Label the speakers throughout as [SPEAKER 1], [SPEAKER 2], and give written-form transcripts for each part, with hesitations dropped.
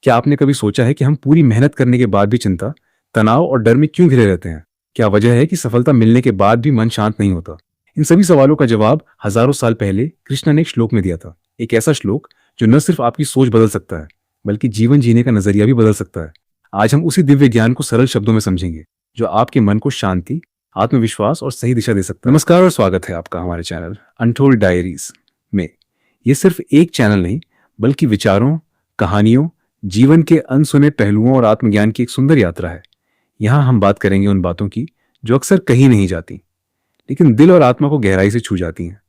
[SPEAKER 1] क्या आपने कभी सोचा है कि हम पूरी मेहनत करने के बाद भी चिंता, तनाव और डर में क्यों घिरे रहते हैं? क्या वजह है कि सफलता मिलने के बाद भी मन शांत नहीं होता? इन सभी सवालों का जवाब हजारों साल पहले कृष्ण ने एक श्लोक में दिया था। एक ऐसा श्लोक जो न सिर्फ आपकी सोच बदल सकता है, बल्कि जीवन जीने का नजरिया भी बदल सकता है। आज हम उसी दिव्य ज्ञान को सरल शब्दों में समझेंगे, जो आपके मन को शांति, आत्मविश्वास और सही दिशा दे सकता है। नमस्कार और स्वागत है आपका हमारे चैनल अनटोल्ड डायरीज में। ये सिर्फ एक चैनल नहीं, बल्कि विचारों, कहानियों, जीवन के अनसुने पहलुओं और आत्मज्ञान की एक सुंदर यात्रा है। यहाँ हम बात करेंगे उन बातों की जो अक्सर कही नहीं जाती, लेकिन दिल और आत्मा को गहराई से छू जाती हैं।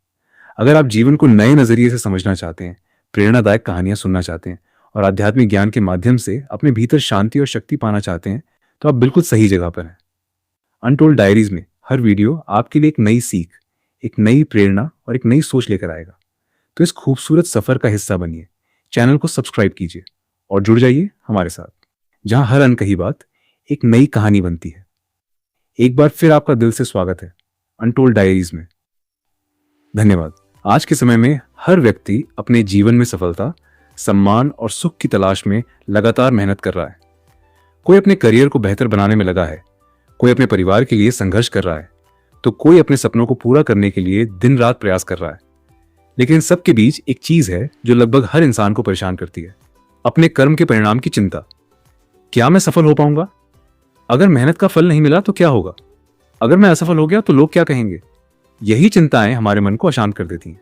[SPEAKER 1] अगर आप जीवन को नए नजरिए से समझना चाहते हैं, प्रेरणादायक कहानियां सुनना चाहते हैं और आध्यात्मिक ज्ञान के माध्यम से अपने भीतर शांति और शक्ति पाना चाहते हैं, तो आप बिल्कुल सही जगह पर हैं। अनटोल्ड डायरीज में हर वीडियो आपके लिए एक नई सीख, एक नई प्रेरणा और एक नई सोच लेकर आएगा। तो इस खूबसूरत सफर का हिस्सा बनिए, चैनल को सब्सक्राइब कीजिए और जुड़ जाइए हमारे साथ, जहां हर अनकही बात एक नई कहानी बनती है। एक बार फिर आपका दिल से स्वागत है अनटोल्ड डायरीज में। धन्यवाद। आज के समय में हर व्यक्ति अपने जीवन में सफलता, सम्मान और सुख की तलाश में लगातार मेहनत कर रहा है। कोई अपने करियर को बेहतर बनाने में लगा है, कोई अपने परिवार के लिए संघर्ष कर रहा है, तो कोई अपने सपनों को पूरा करने के लिए दिन रात प्रयास कर रहा है। लेकिन इन सबके बीच एक चीज है जो लगभग हर इंसान को परेशान करती है, अपने कर्म के परिणाम की चिंता। क्या मैं सफल हो पाऊंगा? अगर मेहनत का फल नहीं मिला तो क्या होगा? अगर मैं असफल हो गया तो लोग क्या कहेंगे? यही चिंताएं हमारे मन को अशांत कर देती हैं।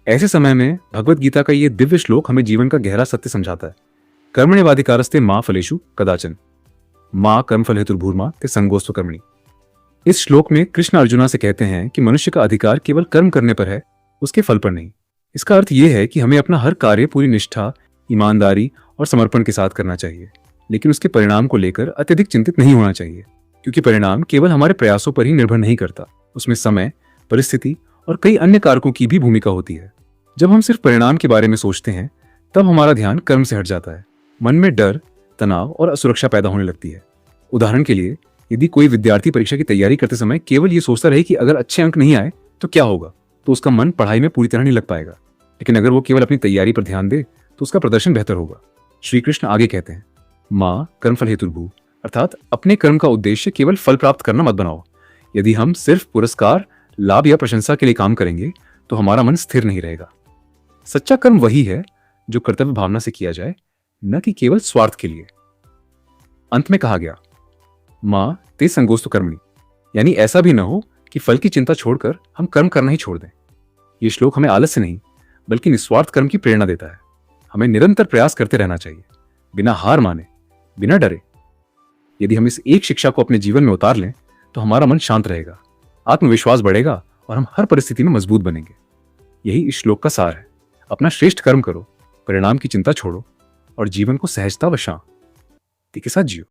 [SPEAKER 1] ऐसे समय में भगवत गीता का यह दिव्य श्लोक हमें जीवन का गहरा सत्य समझाता है। कर्मण्येवाधिकारस्ते मा फलेषु कदाचन मां कर्मफल हेतुर्भूर्मा ते संगोस्त्व कर्मणि। इस श्लोक में कृष्ण अर्जुना से कहते हैं कि मनुष्य का अधिकार केवल कर्म करने पर है, उसके फल पर नहीं। इसका अर्थ यह है कि हमें अपना हर कार्य पूरी निष्ठा, ईमानदारी और समर्पण के साथ करना चाहिए, लेकिन उसके परिणाम को लेकर अत्यधिक चिंतित नहीं होना चाहिए, क्योंकि परिणाम केवल हमारे प्रयासों पर ही निर्भर नहीं करता। उसमें समय, परिस्थिति और कई अन्य कारकों की भी भूमिका होती है। जब हम सिर्फ परिणाम के बारे में सोचते हैं, तब हमारा ध्यान कर्म से हट जाता है। मन में डर, तनाव और असुरक्षा पैदा होने लगती है। उदाहरण के लिए, यदि कोई विद्यार्थी परीक्षा की तैयारी करते समय केवल ये सोचता रहे कि अगर अच्छे अंक नहीं आए तो क्या होगा, तो उसका मन पढ़ाई में पूरी तरह नहीं लग पाएगा। लेकिन अगर वो केवल अपनी तैयारी पर ध्यान दे तो उसका प्रदर्शन बेहतर होगा। श्री कृष्ण आगे कहते हैं, मां कर्मफल हेतुर्भू, अर्थात अपने कर्म का उद्देश्य केवल फल प्राप्त करना मत बनाओ। यदि हम सिर्फ पुरस्कार, लाभ या प्रशंसा के लिए काम करेंगे तो हमारा मन स्थिर नहीं रहेगा। सच्चा कर्म वही है जो कर्तव्य भावना से किया जाए, न कि केवल स्वार्थ के लिए। अंत में कहा गया, मां ते संगोस्तु कर्मणि, यानी ऐसा भी न हो कि फल की चिंता छोड़कर हम कर्म करना ही छोड़ दें। यह श्लोक हमें आलस्य नहीं, बल्कि निस्वार्थ कर्म की प्रेरणा देता है। हमें निरंतर प्रयास करते रहना चाहिए, बिना हार माने, बिना डरे। यदि हम इस एक शिक्षा को अपने जीवन में उतार लें तो हमारा मन शांत रहेगा, आत्मविश्वास बढ़ेगा और हम हर परिस्थिति में मजबूत बनेंगे। यही इस श्लोक का सार है। अपना श्रेष्ठ कर्म करो, परिणाम की चिंता छोड़ो और जीवन को सहजता व शांति के साथ जियो।